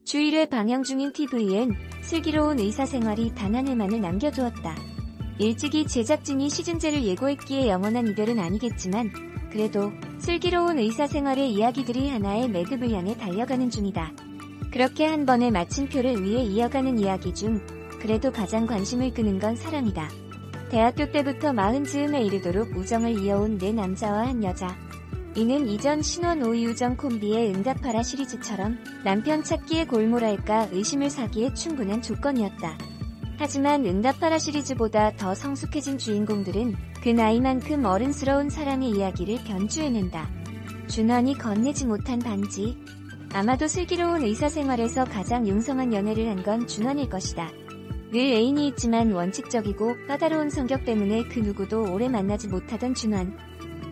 주일에 방영 중인 TVN 슬기로운 의사생활이 단 한 해만을 남겨두었다. 일찍이 제작진이 시즌제를 예고했기에 영원한 이별은 아니겠지만 그래도 슬기로운 의사생활의 이야기들이 하나의 매듭을 향해 달려가는 중이다. 그렇게 한 번의 마침표를 위해 이어가는 이야기 중 그래도 가장 관심을 끄는 건 사랑이다. 대학교 때부터 마흔 즈음에 이르도록 우정을 이어온 네 남자와 한 여자. 이는 이전 신원 오이우정 콤비의 응답하라 시리즈처럼 남편 찾기에 골몰할까 의심을 사기에 충분한 조건이었다. 하지만 응답하라 시리즈보다 더 성숙해진 주인공들은 그 나이만큼 어른스러운 사랑의 이야기를 변주해낸다. 준원이 건네지 못한 반지. 아마도 슬기로운 의사생활에서 가장 융성한 연애를 한 건 준원일 것이다. 늘 애인이 있지만 원칙적이고 까다로운 성격 때문에 그 누구도 오래 만나지 못하던 준원.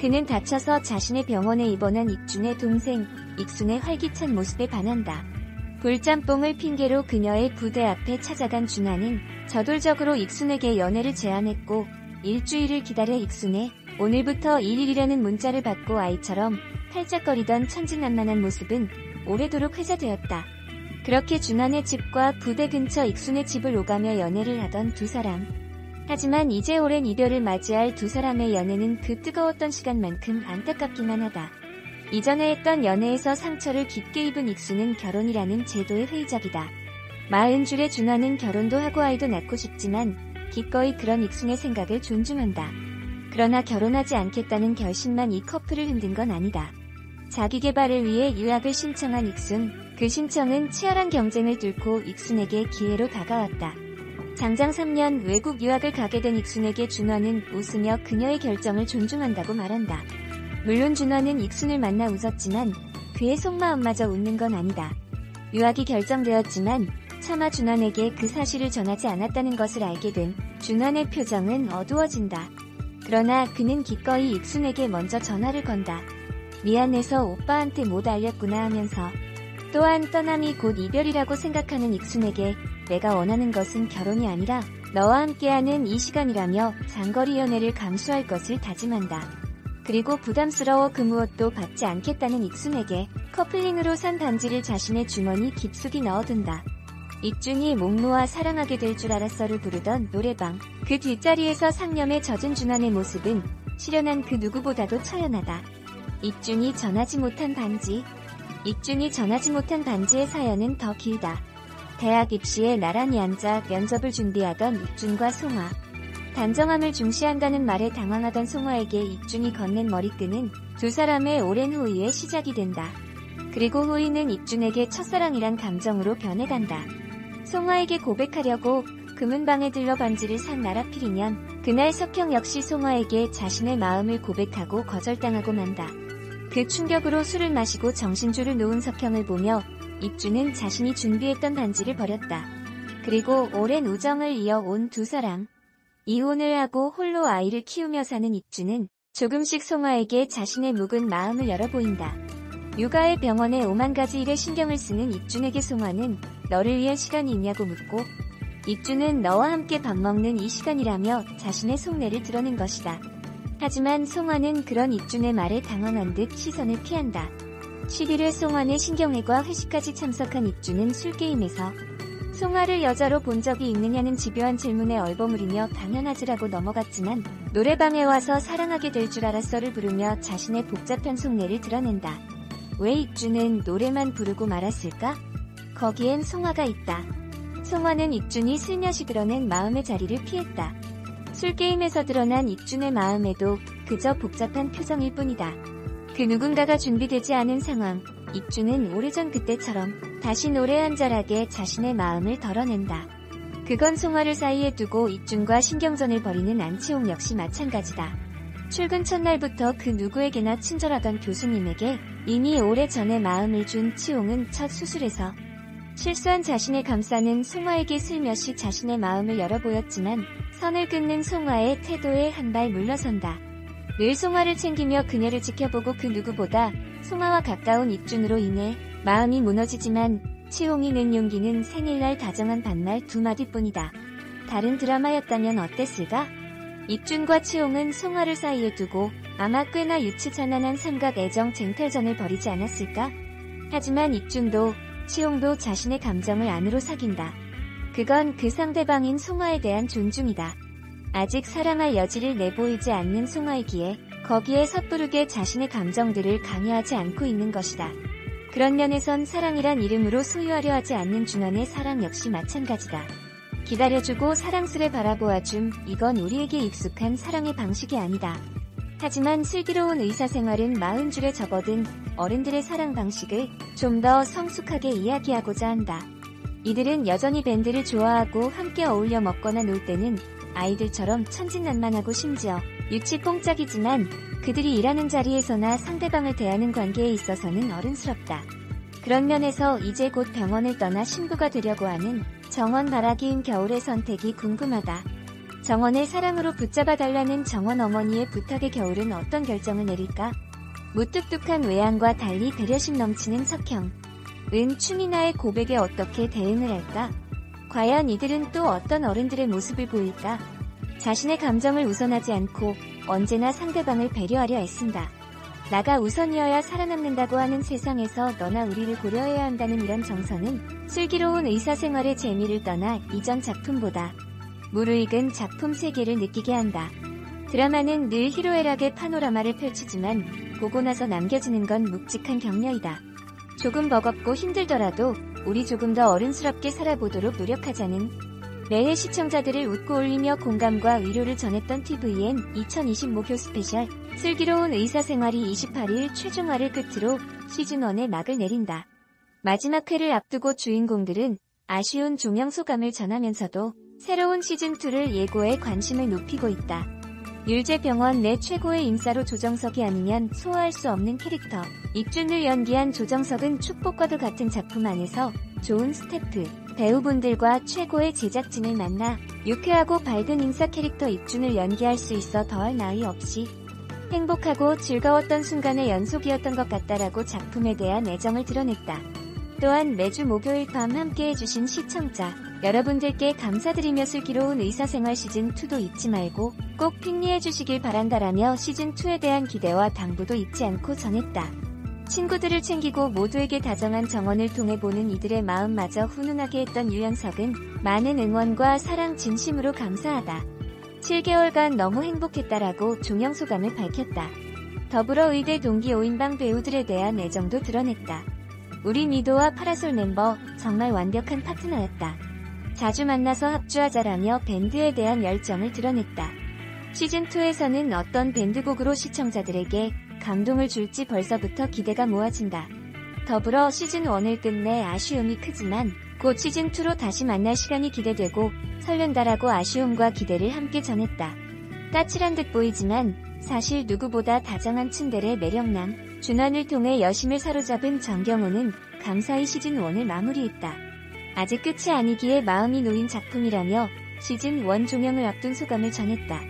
그는 다쳐서 자신의 병원에 입원한 익준의 동생 익순의 활기찬 모습에 반한다. 불짬뽕을 핑계로 그녀의 부대 앞에 찾아간 준하는 저돌적으로 익순에게 연애를 제안했고 일주일을 기다려 익순의 오늘부터 1일이라는 문자를 받고 아이처럼 팔짝거리던 천진난만한 모습은 오래도록 회자되었다. 그렇게 준하의 집과 부대 근처 익순의 집을 오가며 연애를 하던 두 사람. 하지만 이제 오랜 이별을 맞이할 두 사람의 연애는 그 뜨거웠던 시간만큼 안타깝기만 하다. 이전에 했던 연애에서 상처를 깊게 입은 익순은 결혼이라는 제도에 회의적이다. 40줄의 준하는 결혼도 하고 아이도 낳고 싶지만 기꺼이 그런 익순의 생각을 존중한다. 그러나 결혼하지 않겠다는 결심만 이 커플을 흔든 건 아니다. 자기 개발을 위해 유학을 신청한 익순. 그 신청은 치열한 경쟁을 뚫고 익순에게 기회로 다가왔다. 장장 3년 외국 유학을 가게 된 익순에게 준하는 웃으며 그녀의 결정을 존중한다고 말한다. 물론 준하는 익순을 만나 웃었지만 그의 속마음마저 웃는 건 아니다. 유학이 결정되었지만 차마 준하에게 그 사실을 전하지 않았다는 것을 알게 된 준하의 표정은 어두워진다. 그러나 그는 기꺼이 익순에게 먼저 전화를 건다. 미안해서 오빠한테 못 알렸구나 하면서. 또한 떠남이 곧 이별이라고 생각하는 익순에게 내가 원하는 것은 결혼이 아니라 너와 함께하는 이 시간이라며 장거리 연애를 감수할 것을 다짐한다. 그리고 부담스러워 그 무엇도 받지 않겠다는 익순에게 커플링으로 산 반지를 자신의 주머니 깊숙이 넣어둔다. 익준이 목 놓아 사랑하게 될 줄 알았어를 부르던 노래방. 그 뒷자리에서 상념에 젖은 준하의 모습은 실연한 그 누구보다도 처연하다. 익준이 전하지 못한 반지. 익준이 전하지 못한 반지의 사연은 더 길다. 대학 입시에 나란히 앉아 면접을 준비하던 익준과 송화. 단정함을 중시한다는 말에 당황하던 송화에게 익준이 건넨 머리끈은 두 사람의 오랜 호의의 시작이 된다. 그리고 호의는 익준에게 첫사랑이란 감정으로 변해간다. 송화에게 고백하려고 금은방에 들러 반지를 산 나라필이면 그날 석형 역시 송화에게 자신의 마음을 고백하고 거절당하고 만다. 그 충격으로 술을 마시고 정신줄을 놓은 석형을 보며 익준은 자신이 준비했던 반지를 버렸다. 그리고 오랜 우정을 이어온 두 사람. 이혼을 하고 홀로 아이를 키우며 사는 익준은 조금씩 송화에게 자신의 묵은 마음을 열어 보인다. 육아에 병원에 5만 가지 일에 신경을 쓰는 익준에게 송화는 너를 위한 시간이 있냐고 묻고 익준은 너와 함께 밥 먹는 이 시간이라며 자신의 속내를 드러낸 것이다. 하지만 송화는 그런 익준의 말에 당황한 듯 시선을 피한다. 11회 송화의 신경회과 회식까지 참석한 익준은 술게임에서 송화를 여자로 본 적이 있느냐는 집요한 질문에 얼버무리며 당연하지라고 넘어갔지만 노래방에 와서 사랑하게 될 줄 알았어를 부르며 자신의 복잡한 속내를 드러낸다. 왜 익준은 노래만 부르고 말았을까? 거기엔 송화가 있다. 송화는 익준이 슬며시 드러낸 마음의 자리를 피했다. 술게임에서 드러난 익준의 마음에도 그저 복잡한 표정일 뿐이다. 그 누군가가 준비되지 않은 상황. 익준은 오래전 그때처럼 다시 노래 한 절하게 자신의 마음을 덜어낸다. 그건 송화를 사이에 두고 익준과 신경전을 벌이는 안치홍 역시 마찬가지다. 출근 첫날부터 그 누구에게나 친절하던 교수님에게 이미 오래전에 마음을 준 치홍은 첫 수술에서 실수한 자신을 감싸는 송화에게 슬며시 자신의 마음을 열어보였지만 선을 끊는 송화의 태도에 한 발 물러선다. 늘 송화를 챙기며 그녀를 지켜보고 그 누구보다 송화와 가까운 익준으로 인해 마음이 무너지지만 치홍이 낸 용기는 생일날 다정한 반말 두 마디뿐이다. 다른 드라마였다면 어땠을까? 익준과 치홍은 송화를 사이에 두고 아마 꽤나 유치잔한한 삼각 애정 쟁탈전을 벌이지 않았을까? 하지만 익준도, 치홍도 자신의 감정을 안으로 사귄다. 그건 그 상대방인 송화에 대한 존중이다. 아직 사랑할 여지를 내보이지 않는 송화이기에 거기에 섣부르게 자신의 감정들을 강요하지 않고 있는 것이다. 그런 면에선 사랑이란 이름으로 소유하려 하지 않는 준원의 사랑 역시 마찬가지다. 기다려주고 사랑스레 바라보아줌, 이건 우리에게 익숙한 사랑의 방식이 아니다. 하지만 슬기로운 의사생활은 40줄에 접어든 어른들의 사랑 방식을 좀 더 성숙하게 이야기하고자 한다. 이들은 여전히 밴드를 좋아하고 함께 어울려 먹거나 놀 때는 아이들처럼 천진난만하고 심지어 유치뽕짝이지만 그들이 일하는 자리에서나 상대방을 대하는 관계에 있어서는 어른스럽다. 그런 면에서 이제 곧 병원을 떠나 신부가 되려고 하는 정원 바라기인 겨울의 선택이 궁금하다. 정원을 사랑으로 붙잡아달라는 정원 어머니의 부탁에 겨울은 어떤 결정을 내릴까? 무뚝뚝한 외양과 달리 배려심 넘치는 석형. 춘이나의 고백에 어떻게 대응을 할까? 과연 이들은 또 어떤 어른들의 모습을 보일까? 자신의 감정을 우선하지 않고 언제나 상대방을 배려하려 애쓴다. 나가 우선이어야 살아남는다고 하는 세상에서 너나 우리를 고려해야 한다는 이런 정서는 슬기로운 의사생활의 재미를 떠나 이전 작품보다 무르익은 작품 세계를 느끼게 한다. 드라마는 늘 희로애락의 파노라마를 펼치지만 보고 나서 남겨지는 건 묵직한 격려이다. 조금 버겁고 힘들더라도 우리 조금 더 어른스럽게 살아보도록 노력하자는 매해 시청자들을 웃고 울리며 공감과 위로를 전했던 tvN 2020 목요 스페셜 슬기로운 의사생활이 28일 최종화를 끝으로 시즌1의 막을 내린다. 마지막 회를 앞두고 주인공들은 아쉬운 종영 소감을 전하면서도 새로운 시즌2를 예고해 관심을 높이고 있다. 율제병원 내 최고의 인싸로 조정석이 아니면 소화할 수 없는 캐릭터. 익준을 연기한 조정석은 축복과도 같은 작품 안에서 좋은 스태프, 배우분들과 최고의 제작진을 만나 유쾌하고 밝은 인싸 캐릭터 익준을 연기할 수 있어 더할 나위 없이 행복하고 즐거웠던 순간의 연속이었던 것 같다라고 작품에 대한 애정을 드러냈다. 또한 매주 목요일 밤 함께해주신 시청자 여러분들께 감사드리며 슬기로운 의사생활 시즌2도 잊지 말고 꼭 픽리해주시길 바란다라며 시즌2에 대한 기대와 당부도 잊지 않고 전했다. 친구들을 챙기고 모두에게 다정한 정원을 통해 보는 이들의 마음마저 훈훈하게 했던 유연석은 많은 응원과 사랑 진심으로 감사하다. 7개월간 너무 행복했다라고 종영소감을 밝혔다. 더불어 의대 동기 5인방 배우들에 대한 애정도 드러냈다. 우리 미도와 파라솔 멤버 정말 완벽한 파트너였다. 자주 만나서 합주하자라며 밴드에 대한 열정을 드러냈다. 시즌2에서는 어떤 밴드곡으로 시청자들에게 감동을 줄지 벌써부터 기대가 모아진다. 더불어 시즌1을 끝내 아쉬움이 크지만 곧 시즌2로 다시 만날 시간이 기대되고 설렌다라고 아쉬움과 기대를 함께 전했다. 까칠한 듯 보이지만 사실 누구보다 다정한 츤데레 매력남 준원을 통해 여심을 사로잡은 정경호는 감사히 시즌1을 마무리했다. 아직 끝이 아니기에 마음이 놓인 작품이라며 시즌1 종영을 앞둔 소감을 전했다.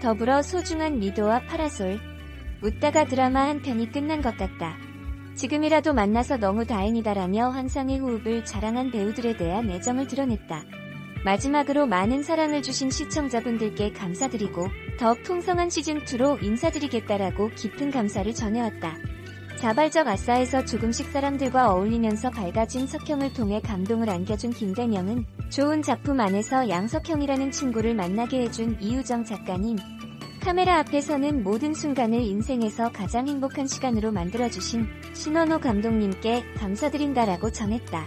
더불어 소중한 미도와 파라솔 웃다가 드라마 한 편이 끝난 것 같다. 지금이라도 만나서 너무 다행이다라며 환상의 호흡을 자랑한 배우들에 대한 애정을 드러냈다. 마지막으로 많은 사랑을 주신 시청자분들께 감사드리고 더 풍성한 시즌2로 인사드리겠다라고 깊은 감사를 전해왔다. 자발적 아싸에서 조금씩 사람들과 어울리면서 밝아진 석형을 통해 감동을 안겨준 김대명은 좋은 작품 안에서 양석형이라는 친구를 만나게 해준 이유정 작가님, 카메라 앞에서는 모든 순간을 인생에서 가장 행복한 시간으로 만들어주신 신원호 감독님께 감사드린다라고 전했다.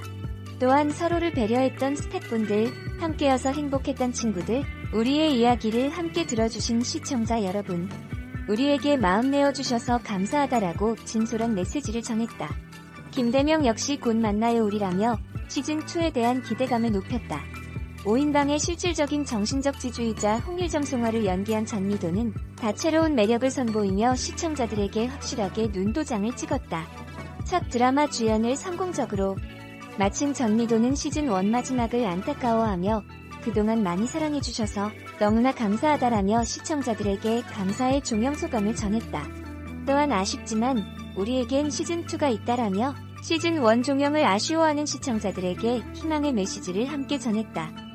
또한 서로를 배려했던 스태프분들, 함께여서 행복했던 친구들, 우리의 이야기를 함께 들어주신 시청자 여러분, 우리에게 마음 내어주셔서 감사하다라고 진솔한 메시지를 전했다. 김대명 역시 곧 만나요 우리라며 시즌2에 대한 기대감을 높였다. 5인방의 실질적인 정신적 지주이자 홍일점 송화를 연기한 전미도는 다채로운 매력을 선보이며 시청자들에게 확실하게 눈도장을 찍었다. 첫 드라마 주연을 성공적으로 마친 전미도는 시즌1 마지막을 안타까워하며 그동안 많이 사랑해주셔서 너무나 감사하다라며 시청자들에게 감사의 종영소감을 전했다. 또한 아쉽지만 우리에겐 시즌2가 있다라며 시즌1 종영을 아쉬워하는 시청자들에게 희망의 메시지를 함께 전했다.